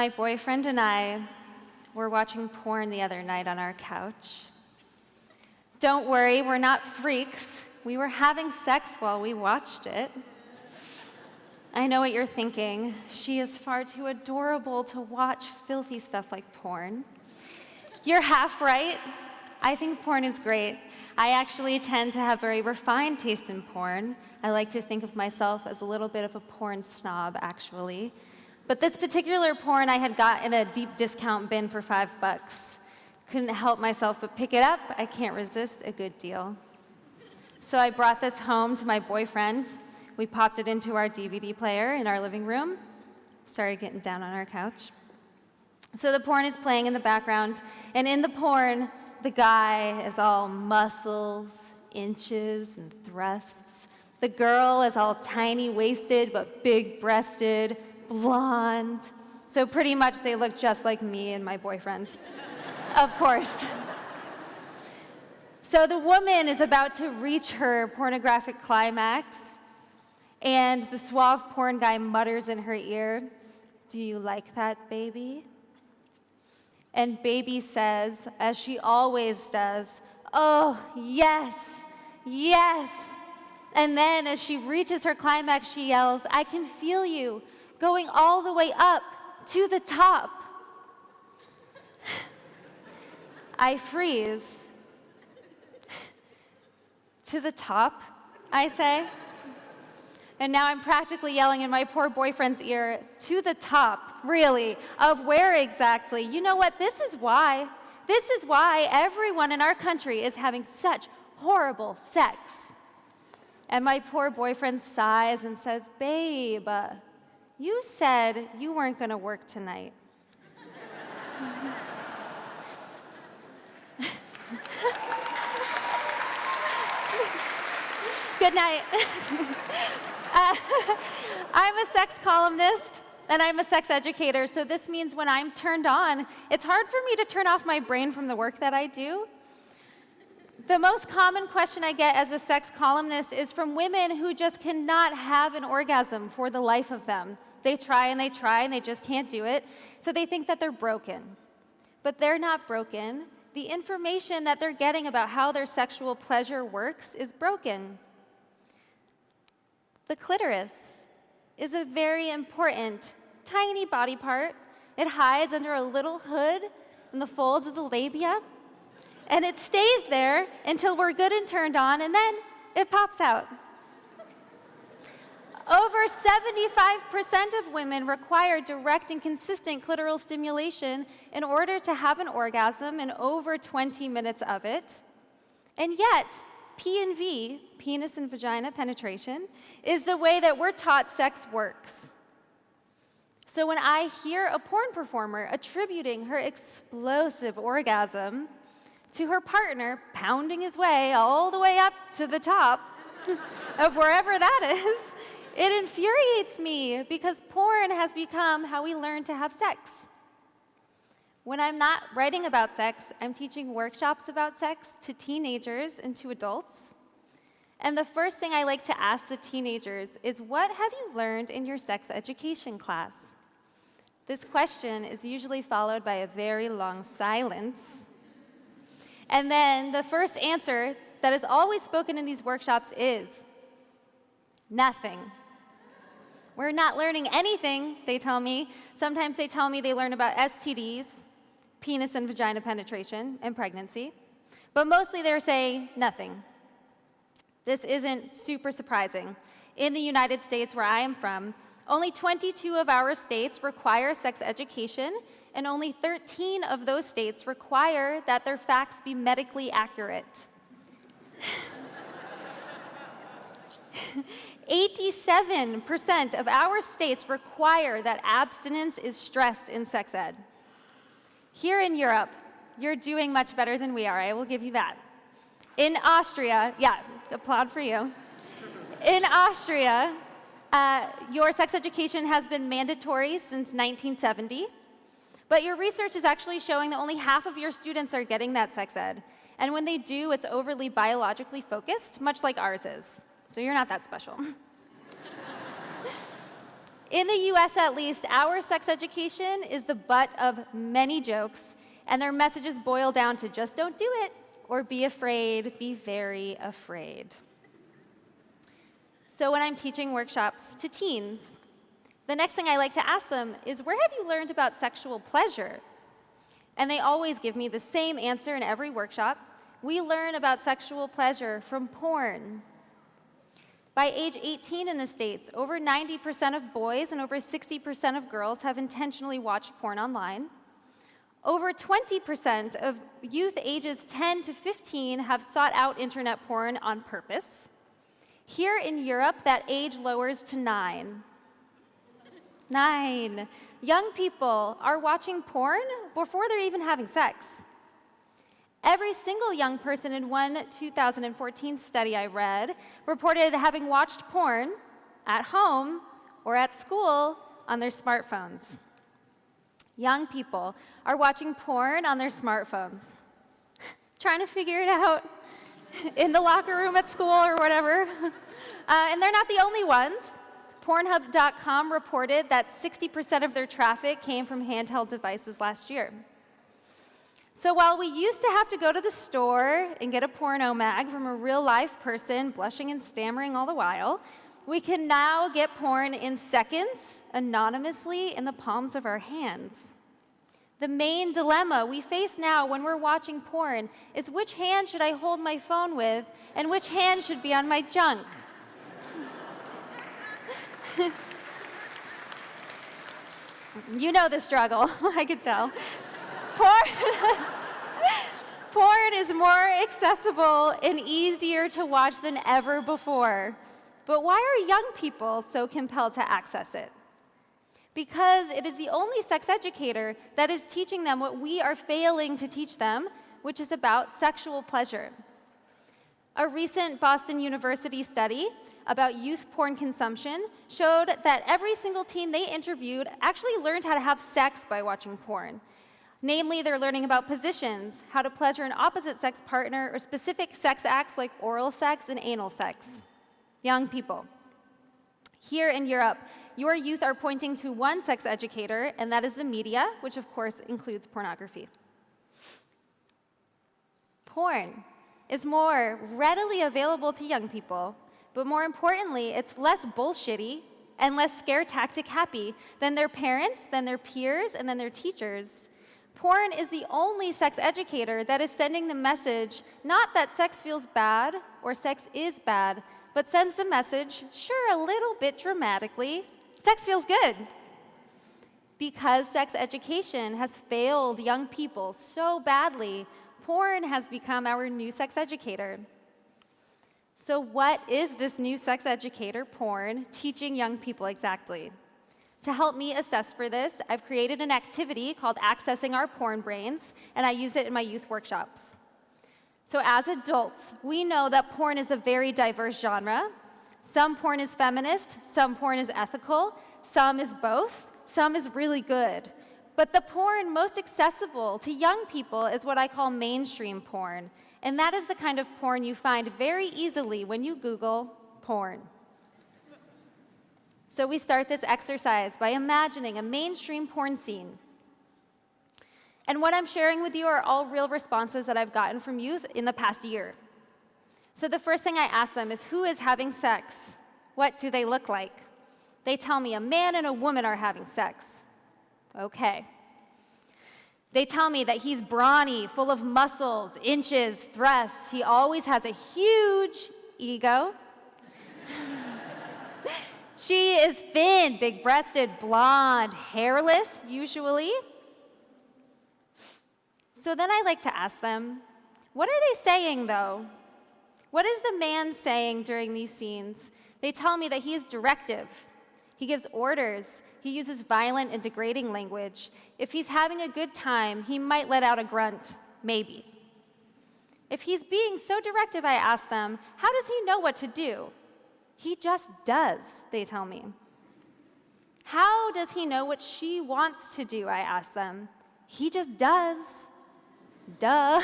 My boyfriend and I were watching porn the other night on our couch. Don't worry, we're not freaks. We were having sex while we watched it. I know what you're thinking. She is far too adorable to watch filthy stuff like porn. You're half right. I think porn is great. I actually tend to have very refined taste in porn. I like to think of myself as a little bit of a porn snob, actually. But this particular porn I had got in a deep discount bin for $5. Couldn't help myself but pick it up. I can't resist a good deal. So I brought this home to my boyfriend. We popped it into our DVD player in our living room, started getting down on our couch. So the porn is playing in the background, and in the porn, the guy is all muscles, inches, and thrusts. The girl is all tiny-waisted but big-breasted, blonde. So pretty much they look just like me and my boyfriend, of course. So the woman is about to reach her pornographic climax, and the suave porn guy mutters in her ear, "Do you like that, baby?" And baby says, as she always does, "Oh, yes, yes." And then as she reaches her climax, she yells, "I can feel you going all the way up to the top." I freeze. "To the top," I say. And now I'm practically yelling in my poor boyfriend's ear, "To the top, really? Of where exactly? You know what? This is why. This is why everyone in our country is having such horrible sex." And my poor boyfriend sighs and says, "Babe, you said you weren't going to work tonight." Good night. I'm a sex columnist, and I'm a sex educator, so this means when I'm turned on, it's hard for me to turn off my brain from the work that I do. The most common question I get as a sex columnist is from women who just cannot have an orgasm for the life of them. They try, and they just can't do it, so they think that they're broken. But they're not broken. The information that they're getting about how their sexual pleasure works is broken. The clitoris is a very important, tiny body part. It hides under a little hood in the folds of the labia, and it stays there until we're good and turned on, and then it pops out. Over 75% of women require direct and consistent clitoral stimulation in order to have an orgasm in over 20 minutes of it. And yet, P&V, penis and vagina penetration, is the way that we're taught sex works. So when I hear a porn performer attributing her explosive orgasm to her partner pounding his way all the way up to the top of wherever that is, it infuriates me because porn has become how we learn to have sex. When I'm not writing about sex, I'm teaching workshops about sex to teenagers and to adults. And the first thing I like to ask the teenagers is, what have you learned in your sex education class? This question is usually followed by a very long silence. And then the first answer that is always spoken in these workshops is, nothing. We're not learning anything, they tell me. Sometimes they tell me they learn about STDs, penis and vagina penetration, and pregnancy. But mostly they're saying nothing. This isn't super surprising. In the United States, where I am from, only 22 of our states require sex education, and only 13 of those states require that their facts be medically accurate. 87% of our states require that abstinence is stressed in sex ed. Here in Europe, you're doing much better than we are, I will give you that. In Austria, yeah, applaud for you. In Austria, your sex education has been mandatory since 1970, but your research is actually showing that only half of your students are getting that sex ed. And when they do, it's overly biologically focused, much like ours is. So you're not that special. In the US at least, our sex education is the butt of many jokes, and their messages boil down to just don't do it, or be afraid, be very afraid. So when I'm teaching workshops to teens, the next thing I like to ask them is, where have you learned about sexual pleasure? And they always give me the same answer in every workshop. We learn about sexual pleasure from porn. By age 18 in the States, over 90% of boys and over 60% of girls have intentionally watched porn online. Over 20% of youth ages 10 to 15 have sought out internet porn on purpose. Here in Europe, that age lowers to 9. 9. Young people are watching porn before they're even having sex. Every single young person in one 2014 study I read reported having watched porn at home or at school on their smartphones. Young people are watching porn on their smartphones, trying to figure it out in the locker room at school or whatever. And they're not the only ones. Pornhub.com reported that 60% of their traffic came from handheld devices last year. So while we used to have to go to the store and get a porno mag from a real live person, blushing and stammering all the while, we can now get porn in seconds, anonymously, in the palms of our hands. The main dilemma we face now when we're watching porn is, which hand should I hold my phone with, and which hand should be on my junk? You know the struggle, I could tell. Porn is more accessible and easier to watch than ever before. But why are young people so compelled to access it? Because it is the only sex educator that is teaching them what we are failing to teach them, which is about sexual pleasure. A recent Boston University study about youth porn consumption showed that every single teen they interviewed actually learned how to have sex by watching porn. Namely, they're learning about positions, how to pleasure an opposite-sex partner, or specific sex acts like oral sex and anal sex. Young people. Here in Europe, your youth are pointing to one sex educator, and that is the media, which of course includes pornography. Porn is more readily available to young people, but more importantly, it's less bullshitty and less scare tactic happy than their parents, than their peers, and than their teachers. Porn is the only sex educator that is sending the message, not that sex feels bad or sex is bad, but sends the message, sure, a little bit dramatically, sex feels good. Because sex education has failed young people so badly, porn has become our new sex educator. So what is this new sex educator, porn, teaching young people exactly? To help me assess for this, I've created an activity called Accessing Our Porn Brains, and I use it in my youth workshops. So as adults, we know that porn is a very diverse genre. Some porn is feminist, some porn is ethical, some is both, some is really good. But the porn most accessible to young people is what I call mainstream porn, and that is the kind of porn you find very easily when you Google porn. So we start this exercise by imagining a mainstream porn scene. And what I'm sharing with you are all real responses that I've gotten from youth in the past year. So the first thing I ask them is, who is having sex? What do they look like? They tell me a man and a woman are having sex. Okay. They tell me that he's brawny, full of muscles, inches, thrusts. He always has a huge ego. She is thin, big-breasted, blonde, hairless, usually. So then I like to ask them, what are they saying, though? What is the man saying during these scenes? They tell me that he is directive. He gives orders. He uses violent and degrading language. If he's having a good time, he might let out a grunt, maybe. If he's being so directive, I ask them, how does he know what to do? He just does, they tell me. How does he know what she wants to do, I ask them. He just does. Duh.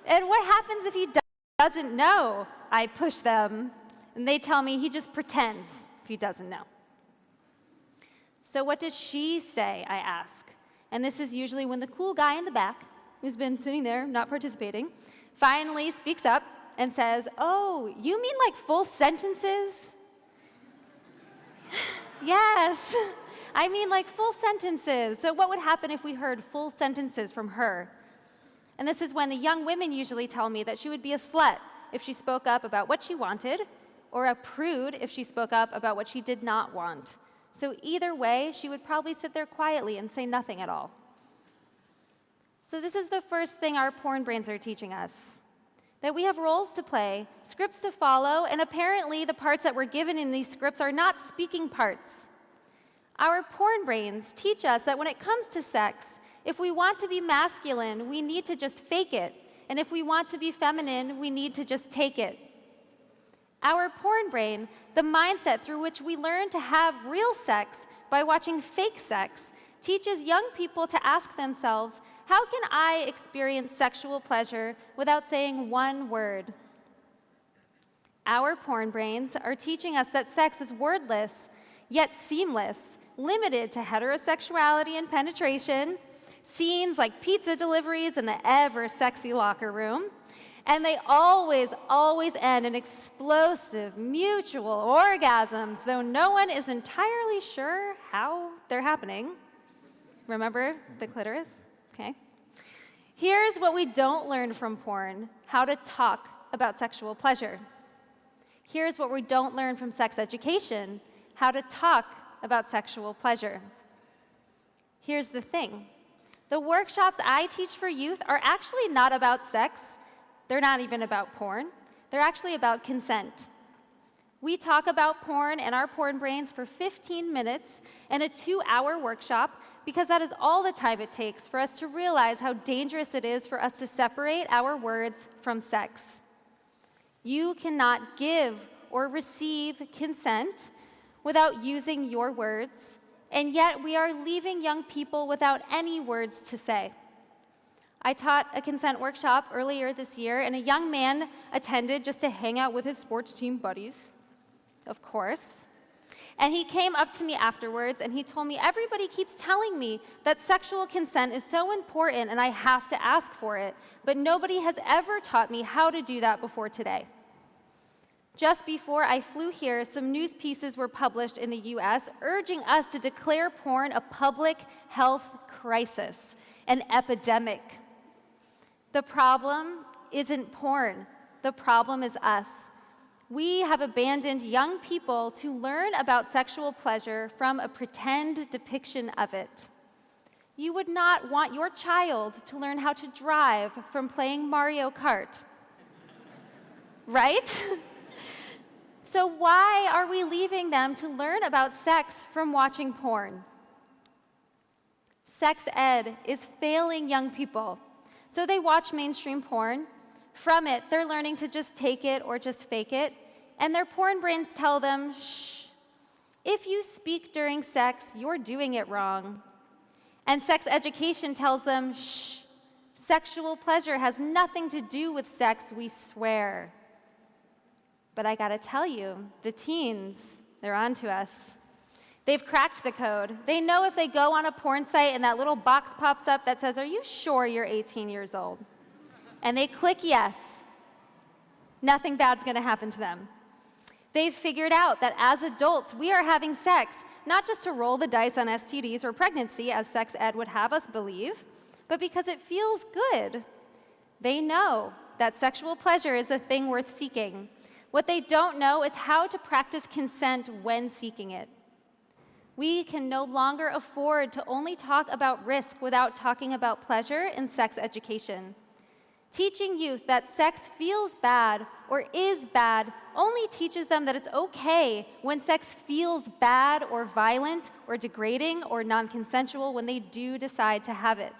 And what happens if he doesn't know? I push them, and they tell me he just pretends if he doesn't know. So what does she say, I ask? And this is usually when the cool guy in the back, who's been sitting there not participating, finally speaks up and says, "Oh, you mean like full sentences?" Yes, I mean like full sentences. So what would happen if we heard full sentences from her? And this is when the young women usually tell me that she would be a slut if she spoke up about what she wanted, or a prude if she spoke up about what she did not want. So either way, she would probably sit there quietly and say nothing at all. So this is the first thing our porn brains are teaching us, that we have roles to play, scripts to follow, and apparently the parts that we're given in these scripts are not speaking parts. Our porn brains teach us that when it comes to sex, if we want to be masculine, we need to just fake it. And if we want to be feminine, we need to just take it. Our porn brain, the mindset through which we learn to have real sex by watching fake sex, teaches young people to ask themselves, how can I experience sexual pleasure without saying one word? Our porn brains are teaching us that sex is wordless, yet seamless, limited to heterosexuality and penetration, scenes like pizza deliveries in the ever-sexy locker room, and they always end in explosive mutual orgasms, though no one is entirely sure how they're happening. Remember the clitoris? Okay. Here's what we don't learn from porn: how to talk about sexual pleasure. Here's what we don't learn from sex education: how to talk about sexual pleasure. Here's the thing. The workshops I teach for youth are actually not about sex. They're not even about porn. They're actually about consent. We talk about porn and our porn brains for 15 minutes in a 2-hour workshop because that is all the time it takes for us to realize how dangerous it is for us to separate our words from sex. You cannot give or receive consent without using your words, and yet we are leaving young people without any words to say. I taught a consent workshop earlier this year, and a young man attended just to hang out with his sports team buddies, of course. And he came up to me afterwards, and he told me, everybody keeps telling me that sexual consent is so important and I have to ask for it, but nobody has ever taught me how to do that before today. Just before I flew here, some news pieces were published in the US urging us to declare porn a public health crisis, an epidemic. The problem isn't porn. The problem is us. We have abandoned young people to learn about sexual pleasure from a pretend depiction of it. You would not want your child to learn how to drive from playing Mario Kart, right? So why are we leaving them to learn about sex from watching porn? Sex ed is failing young people. So they watch mainstream porn. From it, they're learning to just take it or just fake it. And their porn brains tell them, shh, if you speak during sex, you're doing it wrong. And sex education tells them, shh, sexual pleasure has nothing to do with sex, we swear. But I gotta tell you, the teens, they're onto us. They've cracked the code. They know if they go on a porn site and that little box pops up that says, are you sure you're 18 years old? And they click yes, nothing bad's gonna happen to them. They've figured out that as adults, we are having sex, not just to roll the dice on STDs or pregnancy, as sex ed would have us believe, but because it feels good. They know that sexual pleasure is a thing worth seeking. What they don't know is how to practice consent when seeking it. We can no longer afford to only talk about risk without talking about pleasure in sex education. Teaching youth that sex feels bad or is bad only teaches them that it's okay when sex feels bad or violent or degrading or non-consensual when they do decide to have it.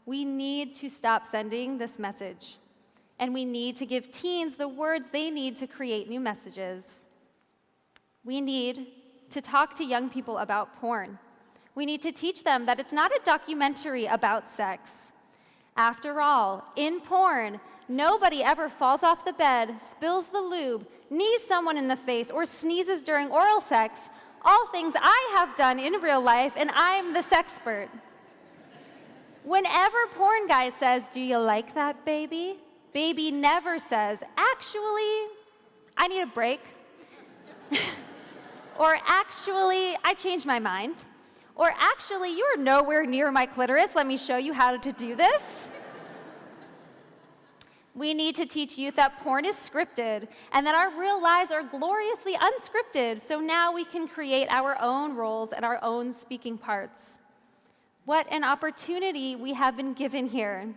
We need to stop sending this message, and we need to give teens the words they need to create new messages. We need to talk to young people about porn. We need to teach them that it's not a documentary about sex. After all, in porn, nobody ever falls off the bed, spills the lube, knees someone in the face, or sneezes during oral sex, all things I have done in real life, and I'm the sexpert. Whenever porn guy says, "Do you like that, baby?" Baby never says, "Actually, I need a break." Or "Actually, I changed my mind." Or "Actually, you're nowhere near my clitoris. Let me show you how to do this." We need to teach youth that porn is scripted and that our real lives are gloriously unscripted, so now we can create our own roles and our own speaking parts. What an opportunity we have been given here.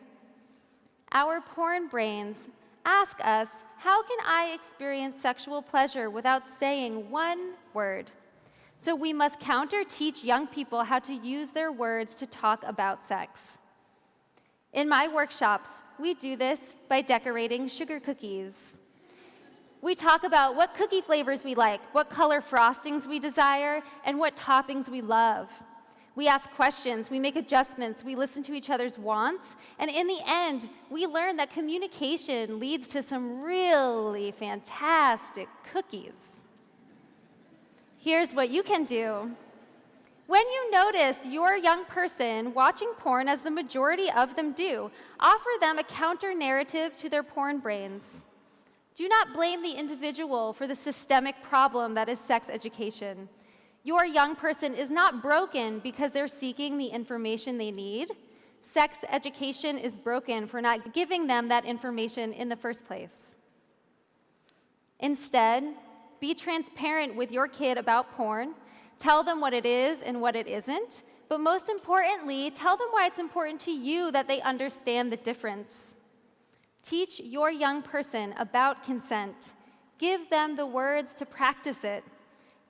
Our porn brains ask us, how can I experience sexual pleasure without saying one word? So we must counter-teach young people how to use their words to talk about sex. In my workshops, we do this by decorating sugar cookies. We talk about what cookie flavors we like, what color frostings we desire, and what toppings we love. We ask questions, we make adjustments, we listen to each other's wants, and in the end, we learn that communication leads to some really fantastic cookies. Here's what you can do. When you notice your young person watching porn, as the majority of them do, offer them a counter-narrative to their porn brains. Do not blame the individual for the systemic problem that is sex education. Your young person is not broken because they're seeking the information they need. Sex education is broken for not giving them that information in the first place. Instead, be transparent with your kid about porn. Tell them what it is and what it isn't, but most importantly, tell them why it's important to you that they understand the difference. Teach your young person about consent. Give them the words to practice it.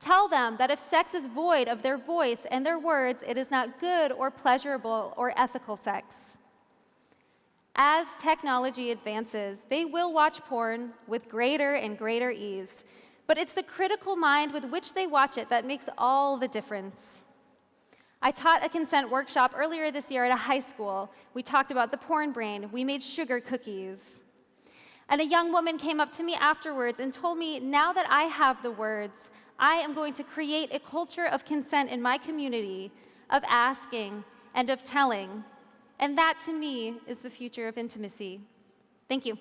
Tell them that if sex is void of their voice and their words, it is not good or pleasurable or ethical sex. As technology advances, they will watch porn with greater and greater ease. But it's the critical mind with which they watch it that makes all the difference. I taught a consent workshop earlier this year at a high school. We talked about the porn brain. We made sugar cookies. And a young woman came up to me afterwards and told me, now that I have the words, I am going to create a culture of consent in my community, of asking and of telling. And that, to me, is the future of intimacy. Thank you.